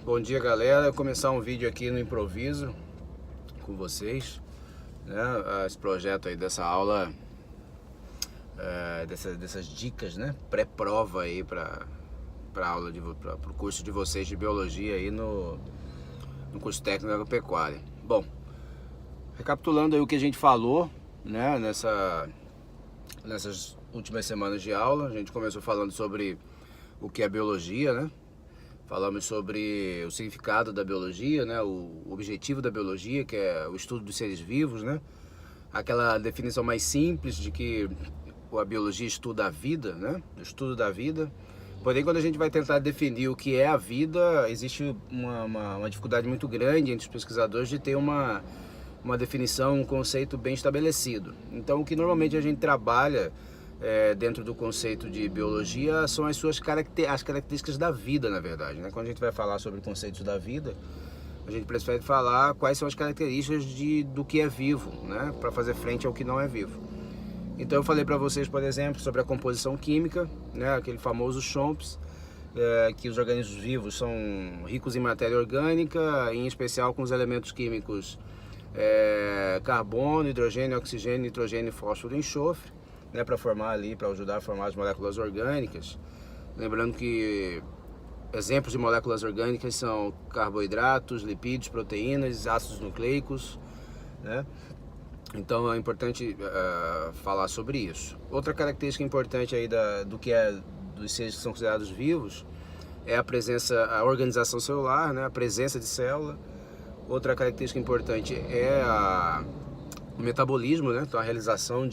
Bom dia, galera. Vou começar um vídeo aqui no improviso com vocês, né? Esse projeto aí dessa aula, dessas dicas, né? Pré-prova aí para aula para o curso de vocês de biologia aí no curso técnico agropecuária. Bom, recapitulando aí o que a gente falou, né? Nessas últimas semanas de aula, a gente começou falando sobre o que é biologia, né? Falamos sobre o significado da biologia, né? O objetivo da biologia, que é o estudo dos seres vivos, né? Aquela definição mais simples de que a biologia estuda a vida, né? O estudo da vida. Porém, quando a gente vai tentar definir o que é a vida, existe uma dificuldade muito grande entre os pesquisadores de ter uma definição, um conceito bem estabelecido. Então, o que normalmente a gente trabalha dentro do conceito de biologia são as características da vida, na verdade, né? Quando a gente vai falar sobre conceitos da vida, a gente prefere falar quais são as características do que é vivo, né? Para fazer frente ao que não é vivo. Então eu falei para vocês, por exemplo, sobre a composição química, né? Aquele famoso Chomps, que os organismos vivos são ricos em matéria orgânica, em especial com os elementos químicos carbono, hidrogênio, oxigênio, nitrogênio, fósforo e enxofre, né, para ajudar a formar as moléculas orgânicas. Lembrando que exemplos de moléculas orgânicas são carboidratos, lipídios, proteínas, ácidos nucleicos, né? Então é importante falar sobre isso. Outra característica importante aí dos seres que são considerados vivos é a organização celular, né, a presença de célula. Outra característica importante é o metabolismo, né? Então a realização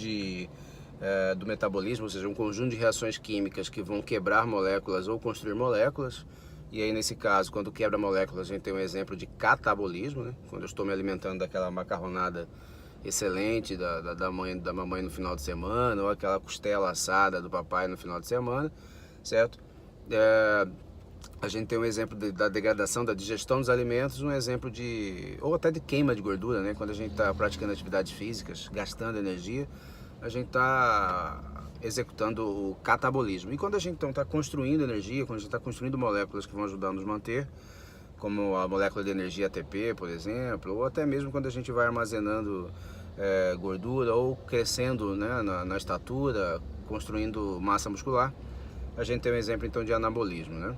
do metabolismo, ou seja, um conjunto de reações químicas que vão quebrar moléculas ou construir moléculas. E aí nesse caso, quando quebra moléculas, a gente tem um exemplo de catabolismo, né? Quando eu estou me alimentando daquela macarronada excelente da mamãe no final de semana, ou aquela costela assada do papai no final de semana, certo? A gente tem um exemplo da degradação, da digestão dos alimentos, um exemplo ou até de queima de gordura, né? Quando a gente está praticando atividades físicas, gastando energia, a gente está executando o catabolismo. E quando a gente então está construindo energia, quando a gente está construindo moléculas que vão ajudar a nos manter, como a molécula de energia ATP, por exemplo, ou até mesmo quando a gente vai armazenando gordura ou crescendo, né, na estatura, construindo massa muscular, a gente tem um exemplo então de anabolismo, né?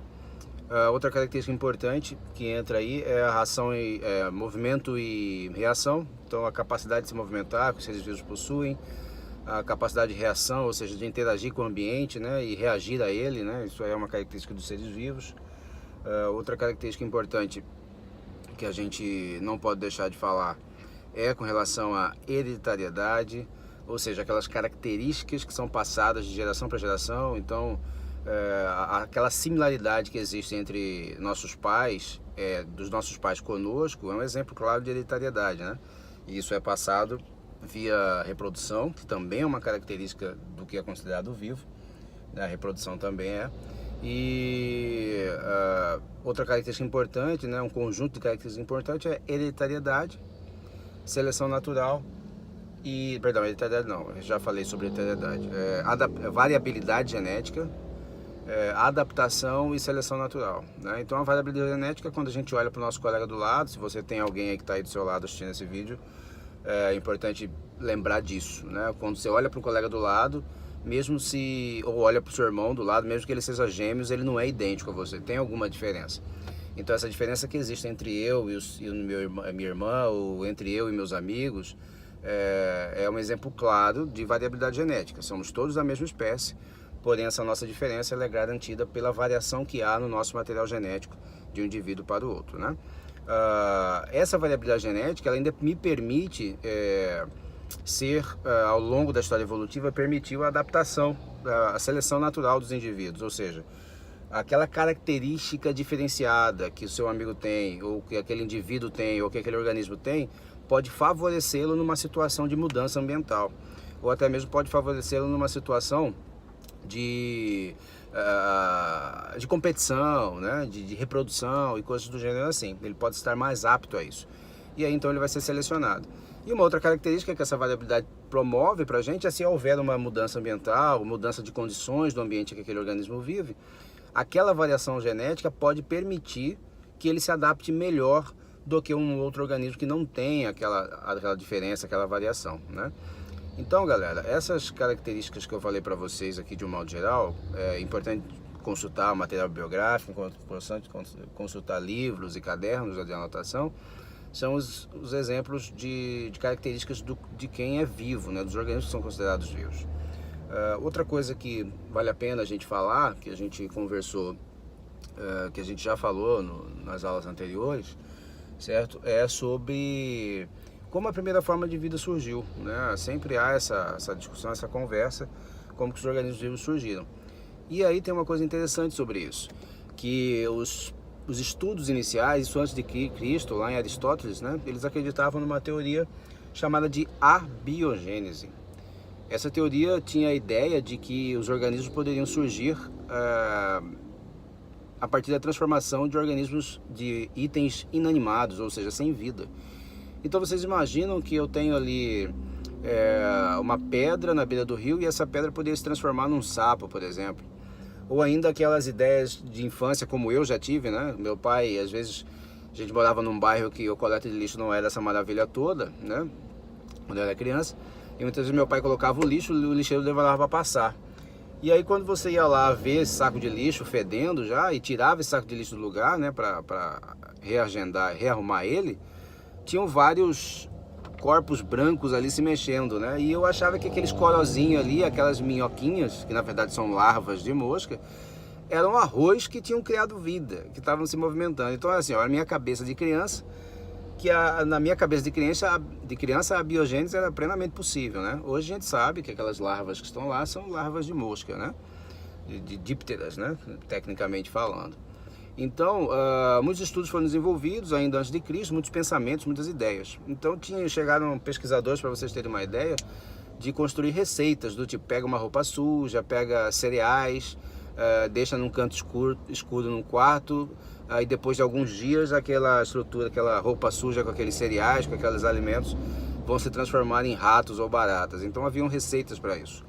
Outra característica importante que entra aí é a movimento e reação. Então a capacidade de se movimentar que os seres vivos possuem, a capacidade de reação, ou seja, de interagir com o ambiente, né, e reagir a ele, né? Isso aí é uma característica dos seres vivos. Outra característica importante que a gente não pode deixar de falar é com relação à hereditariedade, ou seja, aquelas características que são passadas de geração para geração. Então aquela similaridade que existe entre nossos pais, dos nossos pais conosco, é um exemplo claro de hereditariedade, né? E isso é passado via reprodução, que também é uma característica do que é considerado vivo, né? A reprodução também é. E outra característica importante, né? Um conjunto de características importantes é hereditariedade, seleção natural hereditariedade não, eu já falei sobre hereditariedade, variabilidade genética, adaptação e seleção natural, né? Então a variabilidade genética, quando a gente olha para o nosso colega do lado, se você tem alguém aí que está aí do seu lado assistindo esse vídeo, é importante lembrar disso, né? Quando você olha para o colega do lado, ou olha para o seu irmão do lado, mesmo que ele seja gêmeos, ele não é idêntico a você, tem alguma diferença. Então essa diferença que existe entre eu e minha irmã, ou entre eu e meus amigos, é um exemplo claro de variabilidade genética. Somos todos da mesma espécie, porém essa nossa diferença ela é garantida pela variação que há no nosso material genético de um indivíduo para o outro, né? Essa variabilidade genética ela ainda me permite ao longo da história evolutiva, permitiu a adaptação, a seleção natural dos indivíduos, ou seja, aquela característica diferenciada que o seu amigo tem, ou que aquele indivíduo tem, ou que aquele organismo tem, pode favorecê-lo numa situação de mudança ambiental, ou até mesmo pode favorecê-lo numa situação de competição, né? de reprodução e coisas do gênero assim. Ele pode estar mais apto a isso. E aí então ele vai ser selecionado. E uma outra característica que essa variabilidade promove para a gente é se houver uma mudança ambiental, mudança de condições do ambiente que aquele organismo vive, aquela variação genética pode permitir que ele se adapte melhor do que um outro organismo que não tem aquela diferença, aquela variação, né? Então, galera, essas características que eu falei para vocês aqui de um modo geral, é importante consultar material biográfico, importante consultar livros e cadernos de anotação, são os exemplos de características de quem é vivo, né, dos organismos que são considerados vivos. Outra coisa que vale a pena a gente falar, que a gente conversou, que a gente já falou nas aulas anteriores, certo? É sobre como a primeira forma de vida surgiu, né? Sempre há essa discussão, essa conversa, como que os organismos vivos surgiram. E aí tem uma coisa interessante sobre isso, que os estudos iniciais, isso antes de Cristo, lá em Aristóteles, né? Eles acreditavam numa teoria chamada de abiogênese. Essa teoria tinha a ideia de que os organismos poderiam surgir a partir da transformação de organismos, de itens inanimados, ou seja, sem vida. Então vocês imaginam que eu tenho ali uma pedra na beira do rio e essa pedra poderia se transformar num sapo, por exemplo. Ou ainda aquelas ideias de infância, como eu já tive, né? Meu pai, às vezes, a gente morava num bairro que a coleta de lixo não era essa maravilha toda, né? Quando eu era criança. E muitas vezes meu pai colocava o lixo e o lixeiro levava para passar. E aí quando você ia lá ver esse saco de lixo fedendo já e tirava esse saco de lixo do lugar, né, para rearrumar ele, tinham vários corpos brancos ali se mexendo, né? E eu achava que aqueles corozinhos ali, aquelas minhoquinhas, que na verdade são larvas de mosca, eram arroz que tinham criado vida, que estavam se movimentando. Então assim, a minha cabeça de criança, na minha cabeça de criança a biogênese era plenamente possível, né? Hoje a gente sabe que aquelas larvas que estão lá são larvas de mosca, né? De dípteras, né? Tecnicamente falando. Então, muitos estudos foram desenvolvidos ainda antes de Cristo, muitos pensamentos, muitas ideias. Então chegaram pesquisadores, para vocês terem uma ideia, de construir receitas do tipo, pega uma roupa suja, pega cereais, deixa num canto escuro num quarto, aí depois de alguns dias aquela estrutura, aquela roupa suja com aqueles cereais, com aqueles alimentos, vão se transformar em ratos ou baratas. Então haviam receitas para isso.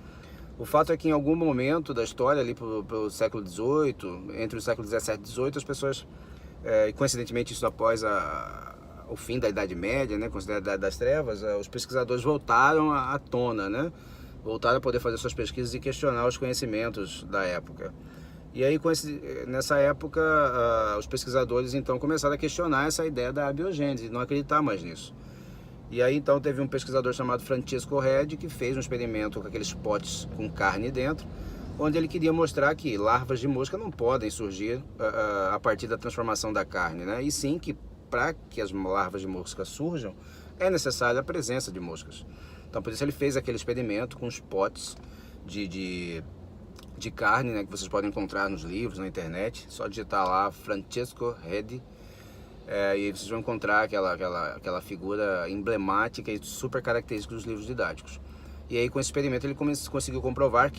O fato é que em algum momento da história, ali pelo século XVIII, entre o século XVII e XVIII, as pessoas, coincidentemente isso após o fim da Idade Média, né, considerada a Idade das Trevas, os pesquisadores voltaram à tona, né, voltaram a poder fazer suas pesquisas e questionar os conhecimentos da época. E aí, nessa época, os pesquisadores então começaram a questionar essa ideia da abiogênese, não acreditar mais nisso. E aí então teve um pesquisador chamado Francesco Redi que fez um experimento com aqueles potes com carne dentro, onde ele queria mostrar que larvas de mosca não podem surgir a partir da transformação da carne, né? E sim que para que as larvas de mosca surjam, é necessária a presença de moscas. Então por isso ele fez aquele experimento com os potes de carne, né, que vocês podem encontrar nos livros, na internet. Só digitar lá Francesco Redi, e aí vocês vão encontrar aquela figura emblemática e super característica dos livros didáticos. E aí com esse experimento ele conseguiu comprovar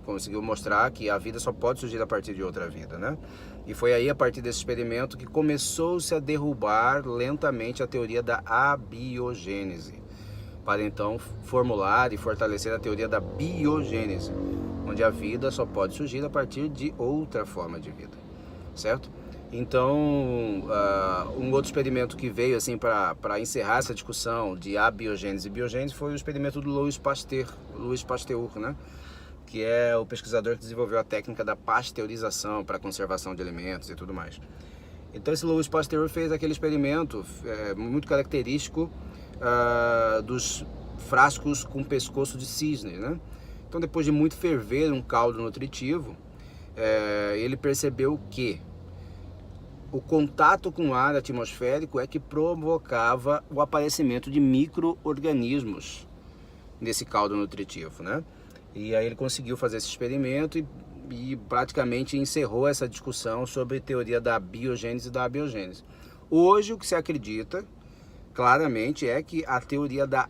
conseguiu mostrar que a vida só pode surgir a partir de outra vida, né? E foi aí a partir desse experimento que começou-se a derrubar lentamente a teoria da abiogênese, para então formular e fortalecer a teoria da biogênese, onde a vida só pode surgir a partir de outra forma de vida, certo? Então, um outro experimento que veio assim para encerrar essa discussão de abiogênese e biogênese foi o experimento do Louis Pasteur, né? Que é o pesquisador que desenvolveu a técnica da pasteurização para conservação de alimentos e tudo mais. Então esse Louis Pasteur fez aquele experimento muito característico dos frascos com pescoço de cisne, né? Então depois de muito ferver um caldo nutritivo, ele percebeu que o contato com o ar atmosférico é que provocava o aparecimento de micro-organismos nesse caldo nutritivo, né? E aí ele conseguiu fazer esse experimento e praticamente encerrou essa discussão sobre teoria da biogênese e da abiogênese. Hoje o que se acredita claramente é que a teoria da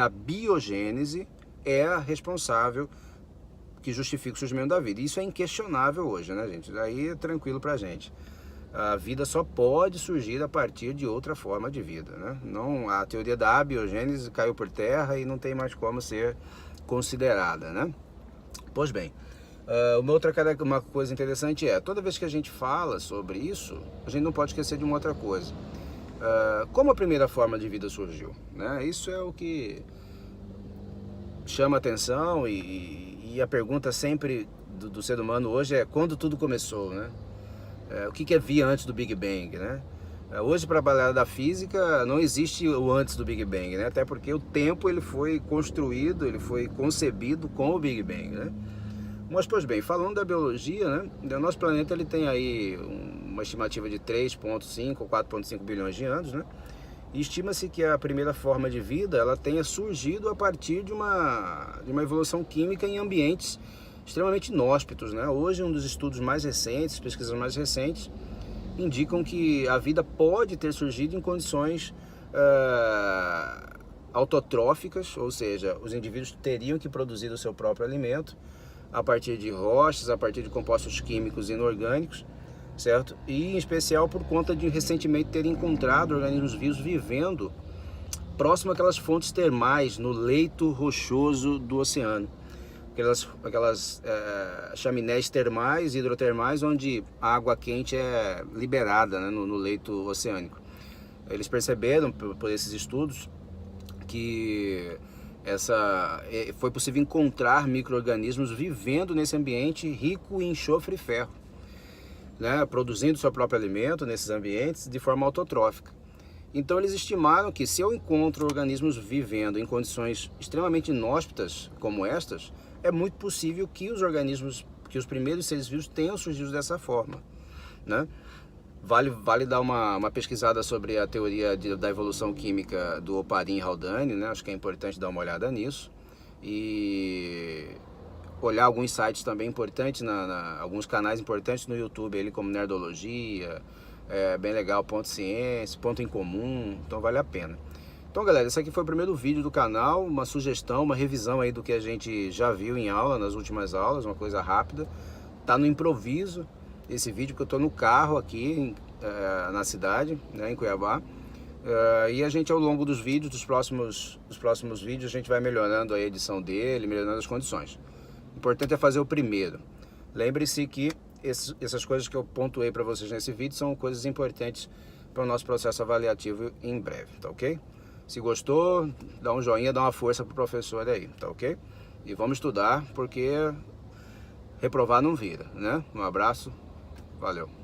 biogênese é a responsável, que justifica o surgimento da vida. Isso é inquestionável hoje, né, gente? Daí é tranquilo pra gente. A vida só pode surgir a partir de outra forma de vida, né? Não, a teoria da abiogênese caiu por terra e não tem mais como ser considerada, né? Pois bem, Uma coisa interessante é, toda vez que a gente fala sobre isso, a gente não pode esquecer de uma outra coisa. Como a primeira forma de vida surgiu, né? Isso é o que chama atenção e a pergunta sempre do ser humano hoje é quando tudo começou, né? O que havia antes do Big Bang, né? Hoje, para a galera da física, não existe o antes do Big Bang, né? Até porque o tempo ele foi construído, ele foi concebido com o Big Bang, né? Mas, pois bem, falando da biologia, né? O nosso planeta ele tem aí uma estimativa de 3,5 ou 4,5 bilhões de anos, né? E estima-se que a primeira forma de vida ela tenha surgido a partir de uma evolução química em ambientes extremamente inóspitos, né? Hoje, um dos estudos mais recentes, pesquisas mais recentes, indicam que a vida pode ter surgido em condições autotróficas, ou seja, os indivíduos teriam que produzir o seu próprio alimento a partir de rochas, a partir de compostos químicos inorgânicos, certo? E em especial por conta de recentemente ter encontrado organismos vivos vivendo próximo àquelas fontes termais no leito rochoso do oceano. Aquelas chaminés termais, hidrotermais, onde a água quente é liberada, né, no leito oceânico. Eles perceberam, por esses estudos, que foi possível encontrar micro-organismos vivendo nesse ambiente rico em enxofre e ferro, né, produzindo seu próprio alimento nesses ambientes de forma autotrófica. Então eles estimaram que se eu encontro organismos vivendo em condições extremamente inóspitas como estas, é muito possível que os primeiros seres vivos tenham surgido dessa forma, né? Vale dar uma pesquisada sobre a teoria da evolução química do Oparin Haldane, né? Acho que é importante dar uma olhada nisso. E olhar alguns sites também importantes, alguns canais importantes no YouTube, ele como Nerdologia, bem legal, Ponto Ciência, Ponto em Comum, então vale a pena. Então galera, esse aqui foi o primeiro vídeo do canal, uma sugestão, uma revisão aí do que a gente já viu em aula, nas últimas aulas, uma coisa rápida. Tá no improviso esse vídeo, porque eu tô no carro aqui na cidade, né, em Cuiabá. E a gente ao longo dos vídeos, dos próximos vídeos, a gente vai melhorando a edição dele, melhorando as condições. O importante é fazer o primeiro. Lembre-se que essas coisas que eu pontuei para vocês nesse vídeo são coisas importantes para o nosso processo avaliativo em breve, tá ok? Se gostou, dá um joinha, dá uma força pro professor aí, tá ok? E vamos estudar, porque reprovar não vira, né? Um abraço, valeu!